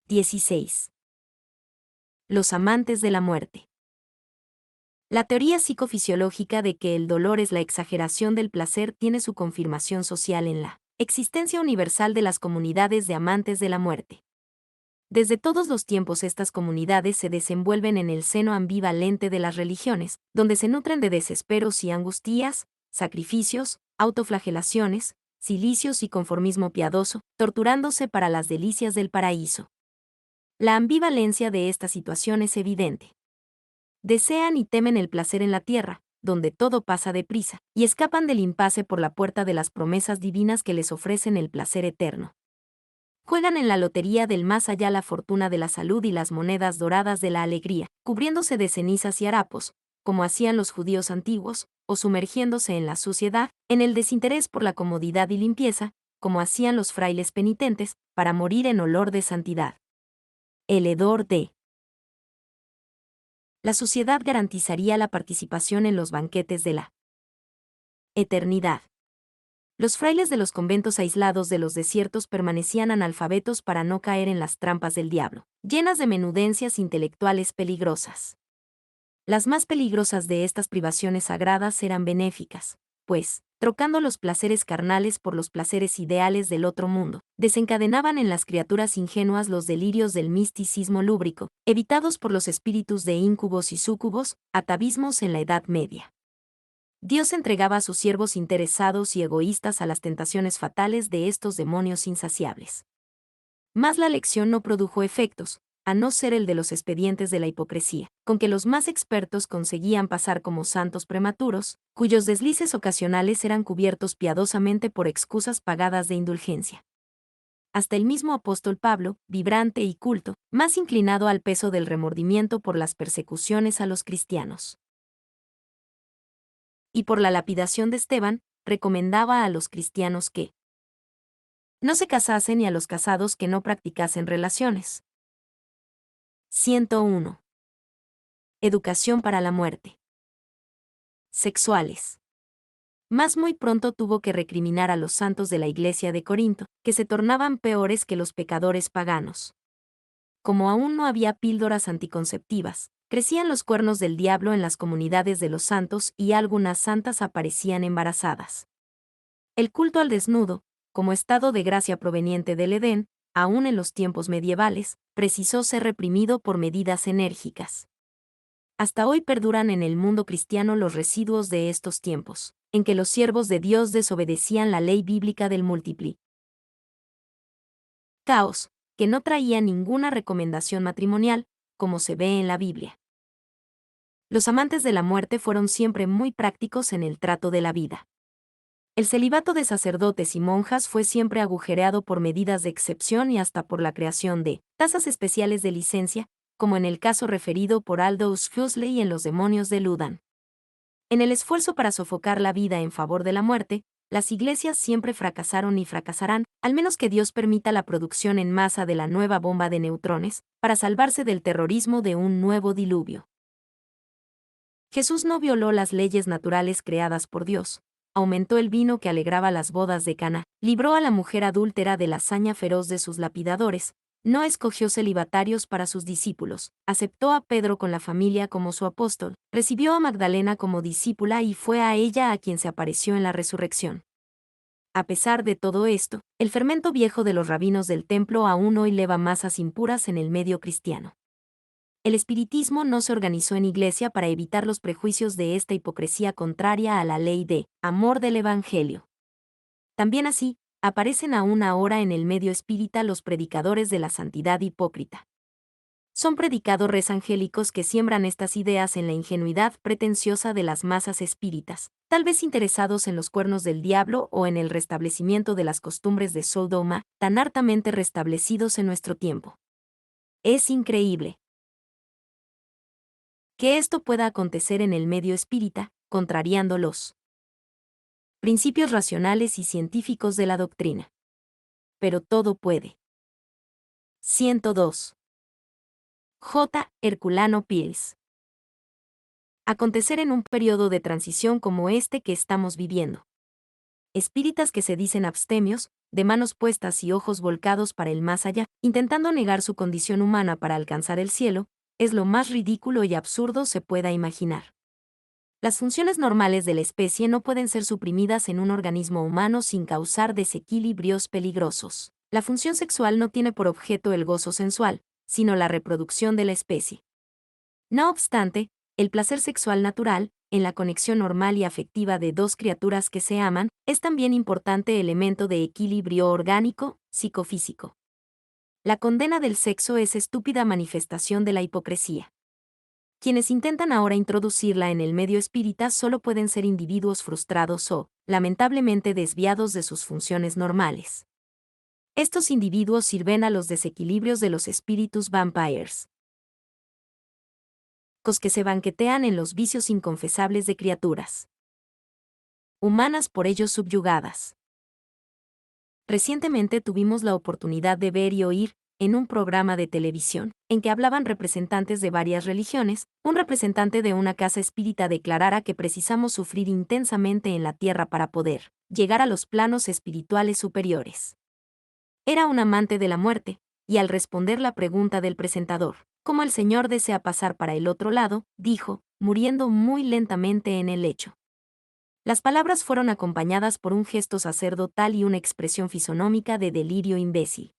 16. Los amantes de la muerte. La teoría psicofisiológica de que el dolor es la exageración del placer tiene su confirmación social en la existencia universal de las comunidades de amantes de la muerte. Desde todos los tiempos estas comunidades se desenvuelven en el seno ambivalente de las religiones, donde se nutren de desesperos y angustias, sacrificios, autoflagelaciones, cilicios y conformismo piadoso, torturándose para las delicias del paraíso. La ambivalencia de esta situación es evidente. Desean y temen el placer en la tierra, donde todo pasa deprisa, y escapan del impasse por la puerta de las promesas divinas que les ofrecen el placer eterno. Juegan en la lotería del más allá la fortuna de la salud y las monedas doradas de la alegría, cubriéndose de cenizas y harapos, como hacían los judíos antiguos, o sumergiéndose en la suciedad, en el desinterés por la comodidad y limpieza, como hacían los frailes penitentes, para morir en olor de santidad. El hedor de la sociedad garantizaría la participación en los banquetes de la eternidad. Los frailes de los conventos aislados de los desiertos permanecían analfabetos para no caer en las trampas del diablo, llenas de menudencias intelectuales peligrosas. Las más peligrosas de estas privaciones sagradas eran benéficas, pues, trocando los placeres carnales por los placeres ideales del otro mundo, desencadenaban en las criaturas ingenuas los delirios del misticismo lúbrico, evitados por los espíritus de íncubos y súcubos, atavismos en la Edad Media. Dios entregaba a sus siervos interesados y egoístas a las tentaciones fatales de estos demonios insaciables. Mas la lección no produjo efectos, a no ser el de los expedientes de la hipocresía, con que los más expertos conseguían pasar como santos prematuros, cuyos deslices ocasionales eran cubiertos piadosamente por excusas pagadas de indulgencia. Hasta el mismo apóstol Pablo, vibrante y culto, más inclinado al peso del remordimiento por las persecuciones a los cristianos y por la lapidación de Esteban, recomendaba a los cristianos que no se casasen y a los casados que no practicasen relaciones. 101. Educación para la muerte. Sexuales. Mas muy pronto tuvo que recriminar a los santos de la iglesia de Corinto, que se tornaban peores que los pecadores paganos. Como aún no había píldoras anticonceptivas, crecían los cuernos del diablo en las comunidades de los santos y algunas santas aparecían embarazadas. El culto al desnudo, como estado de gracia proveniente del Edén, aún en los tiempos medievales, precisó ser reprimido por medidas enérgicas. Hasta hoy perduran en el mundo cristiano los residuos de estos tiempos, en que los siervos de Dios desobedecían la ley bíblica del múltipli caos, que no traía ninguna recomendación matrimonial, como se ve en la Biblia. Los amantes de la muerte fueron siempre muy prácticos en el trato de la vida. El celibato de sacerdotes y monjas fue siempre agujereado por medidas de excepción y hasta por la creación de tasas especiales de licencia, como en el caso referido por Aldous Huxley en Los demonios de Ludan. En el esfuerzo para sofocar la vida en favor de la muerte, las iglesias siempre fracasaron y fracasarán, al menos que Dios permita la producción en masa de la nueva bomba de neutrones, para salvarse del terrorismo de un nuevo diluvio. Jesús no violó las leyes naturales creadas por Dios. Aumentó el vino que alegraba las bodas de Caná, libró a la mujer adúltera de la saña feroz de sus lapidadores, no escogió celibatarios para sus discípulos, aceptó a Pedro con la familia como su apóstol, recibió a Magdalena como discípula y fue a ella a quien se apareció en la resurrección. A pesar de todo esto, el fermento viejo de los rabinos del templo aún hoy leva masas impuras en el medio cristiano. El espiritismo no se organizó en iglesia para evitar los prejuicios de esta hipocresía contraria a la ley de amor del Evangelio. También así, aparecen aún ahora en el medio espírita los predicadores de la santidad hipócrita. Son predicadores angélicos que siembran estas ideas en la ingenuidad pretenciosa de las masas espíritas, tal vez interesados en los cuernos del diablo o en el restablecimiento de las costumbres de Sodoma, tan hartamente restablecidos en nuestro tiempo. Es increíble que esto pueda acontecer en el medio espírita, contrariando los principios racionales y científicos de la doctrina. Pero todo puede. 102. J. Herculano Pires. Acontecer en un periodo de transición como este que estamos viviendo. Espíritas que se dicen abstemios, de manos puestas y ojos volcados para el más allá, intentando negar su condición humana para alcanzar el cielo, es lo más ridículo y absurdo se pueda imaginar. Las funciones normales de la especie no pueden ser suprimidas en un organismo humano sin causar desequilibrios peligrosos. La función sexual no tiene por objeto el gozo sensual, sino la reproducción de la especie. No obstante, el placer sexual natural, en la conexión normal y afectiva de dos criaturas que se aman, es también importante elemento de equilibrio orgánico, psicofísico. La condena del sexo es estúpida manifestación de la hipocresía. Quienes intentan ahora introducirla en el medio espírita solo pueden ser individuos frustrados o, lamentablemente, desviados de sus funciones normales. Estos individuos sirven a los desequilibrios de los espíritus vampires, que se banquetean en los vicios inconfesables de criaturas humanas por ellos subyugadas. Recientemente tuvimos la oportunidad de ver y oír, en un programa de televisión, en que hablaban representantes de varias religiones, un representante de una casa espírita declarara que precisamos sufrir intensamente en la tierra para poder llegar a los planos espirituales superiores. Era un amante de la muerte, y al responder la pregunta del presentador, ¿cómo el Señor desea pasar para el otro lado?, dijo, muriendo muy lentamente en el lecho. Las palabras fueron acompañadas por un gesto sacerdotal y una expresión fisonómica de delirio imbécil.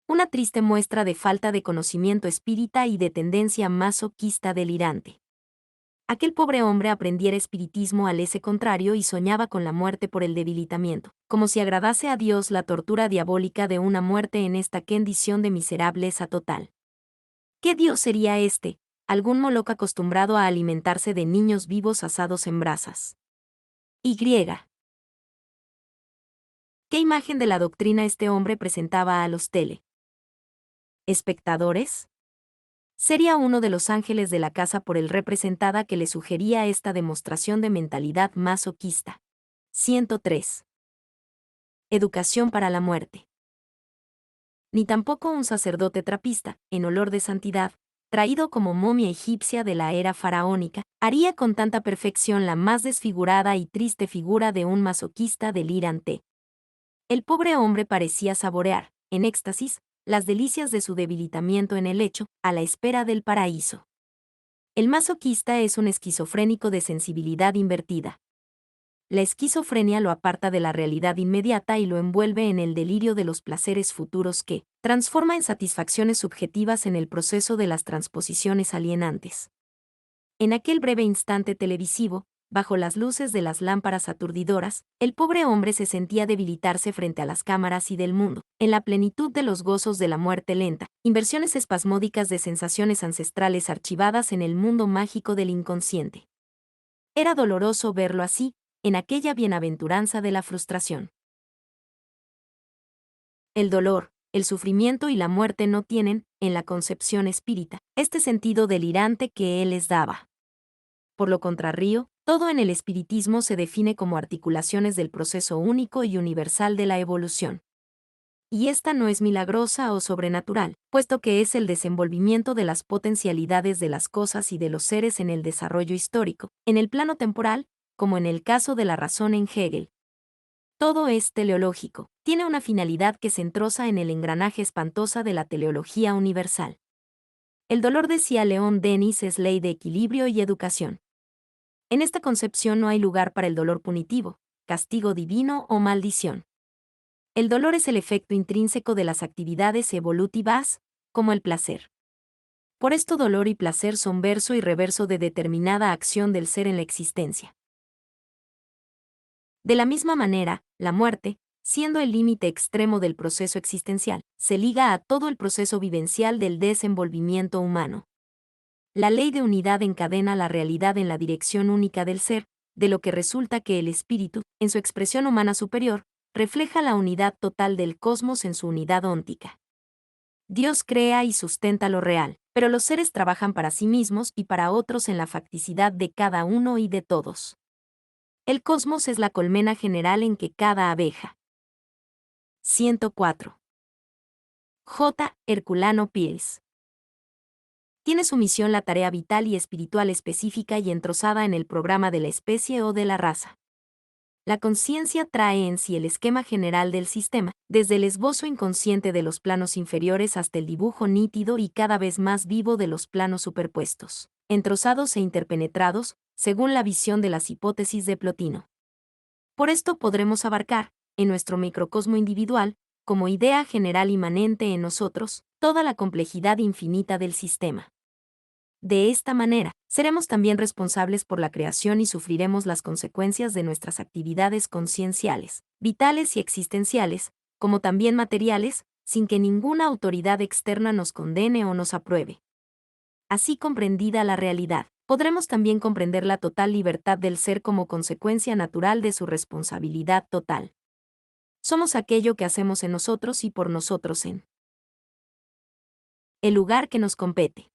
Una triste muestra de falta de conocimiento espírita y de tendencia masoquista delirante. Aquel pobre hombre aprendiera espiritismo al ese contrario y soñaba con la muerte por el debilitamiento, como si agradase a Dios la tortura diabólica de una muerte en esta condición de miserableza total. ¿Qué Dios sería este? Algún moloco acostumbrado a alimentarse de niños vivos asados en brasas. Y. ¿Qué imagen de la doctrina este hombre presentaba a los espectadores? Sería uno de los ángeles de la casa por él representada que le sugería esta demostración de mentalidad masoquista. 103. Educación para la muerte. Ni tampoco un sacerdote trapista, en olor de santidad, traído como momia egipcia de la era faraónica, haría con tanta perfección la más desfigurada y triste figura de un masoquista delirante. El pobre hombre parecía saborear, en éxtasis, las delicias de su debilitamiento en el lecho, a la espera del paraíso. El masoquista es un esquizofrénico de sensibilidad invertida. La esquizofrenia lo aparta de la realidad inmediata y lo envuelve en el delirio de los placeres futuros que transforma en satisfacciones subjetivas en el proceso de las transposiciones alienantes. En aquel breve instante televisivo, bajo las luces de las lámparas aturdidoras, el pobre hombre se sentía debilitarse frente a las cámaras y del mundo, en la plenitud de los gozos de la muerte lenta, inversiones espasmódicas de sensaciones ancestrales archivadas en el mundo mágico del inconsciente. Era doloroso verlo así, en aquella bienaventuranza de la frustración. El dolor, el sufrimiento y la muerte no tienen, en la concepción espírita, este sentido delirante que él les daba. Por lo contrario, todo en el espiritismo se define como articulaciones del proceso único y universal de la evolución. Y esta no es milagrosa o sobrenatural, puesto que es el desenvolvimiento de las potencialidades de las cosas y de los seres en el desarrollo histórico, en el plano temporal, como en el caso de la razón en Hegel. Todo es teleológico, tiene una finalidad que se entroza en el engranaje espantosa de la teleología universal. El dolor, decía León Denis, es ley de equilibrio y educación. En esta concepción no hay lugar para el dolor punitivo, castigo divino o maldición. El dolor es el efecto intrínseco de las actividades evolutivas, como el placer. Por esto dolor y placer son verso y reverso de determinada acción del ser en la existencia. De la misma manera, la muerte, siendo el límite extremo del proceso existencial, se liga a todo el proceso vivencial del desenvolvimiento humano. La ley de unidad encadena la realidad en la dirección única del ser, de lo que resulta que el espíritu, en su expresión humana superior, refleja la unidad total del cosmos en su unidad óntica. Dios crea y sustenta lo real, pero los seres trabajan para sí mismos y para otros en la facticidad de cada uno y de todos. El cosmos es la colmena general en que cada abeja. 104. J. Herculano Pires. Tiene su misión la tarea vital y espiritual específica y entrozada en el programa de la especie o de la raza. La conciencia trae en sí el esquema general del sistema, desde el esbozo inconsciente de los planos inferiores hasta el dibujo nítido y cada vez más vivo de los planos superpuestos, entrozados e interpenetrados, según la visión de las hipótesis de Plotino. Por esto podremos abarcar, en nuestro microcosmo individual, como idea general inmanente en nosotros, toda la complejidad infinita del sistema. De esta manera, seremos también responsables por la creación y sufriremos las consecuencias de nuestras actividades concienciales, vitales y existenciales, como también materiales, sin que ninguna autoridad externa nos condene o nos apruebe. Así comprendida la realidad, podremos también comprender la total libertad del ser como consecuencia natural de su responsabilidad total. Somos aquello que hacemos en nosotros y por nosotros en el lugar que nos compete.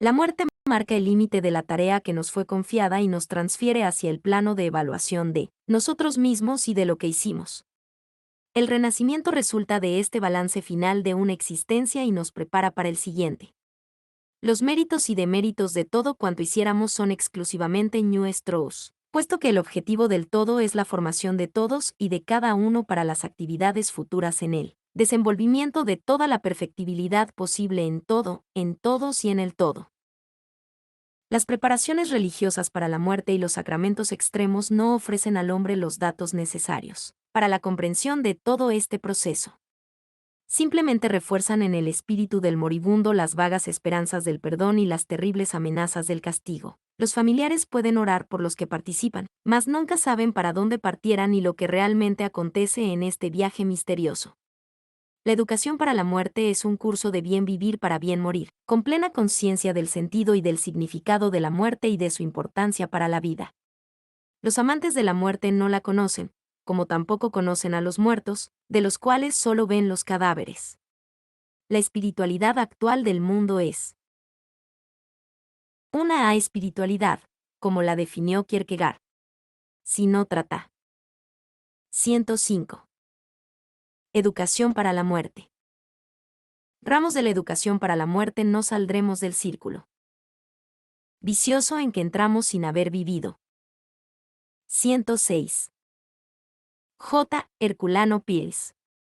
La muerte marca el límite de la tarea que nos fue confiada y nos transfiere hacia el plano de evaluación de nosotros mismos y de lo que hicimos. El renacimiento resulta de este balance final de una existencia y nos prepara para el siguiente. Los méritos y deméritos de todo cuanto hiciéramos son exclusivamente nuestros, puesto que el objetivo del todo es la formación de todos y de cada uno para las actividades futuras en él, desenvolvimiento de toda la perfectibilidad posible en todo, en todos y en el todo. Las preparaciones religiosas para la muerte y los sacramentos extremos no ofrecen al hombre los datos necesarios para la comprensión de todo este proceso. Simplemente refuerzan en el espíritu del moribundo las vagas esperanzas del perdón y las terribles amenazas del castigo. Los familiares pueden orar por los que participan, mas nunca saben para dónde partieran ni lo que realmente acontece en este viaje misterioso. La educación para la muerte es un curso de bien vivir para bien morir, con plena conciencia del sentido y del significado de la muerte y de su importancia para la vida. Los amantes de la muerte no la conocen, como tampoco conocen a los muertos, de los cuales solo ven los cadáveres. La espiritualidad actual del mundo es una espiritualidad, como la definió Kierkegaard. Si no trata. 105. Educación para la muerte. Ramos de la educación para la muerte no saldremos del círculo vicioso en que entramos sin haber vivido. 106. J. Herculano Pires.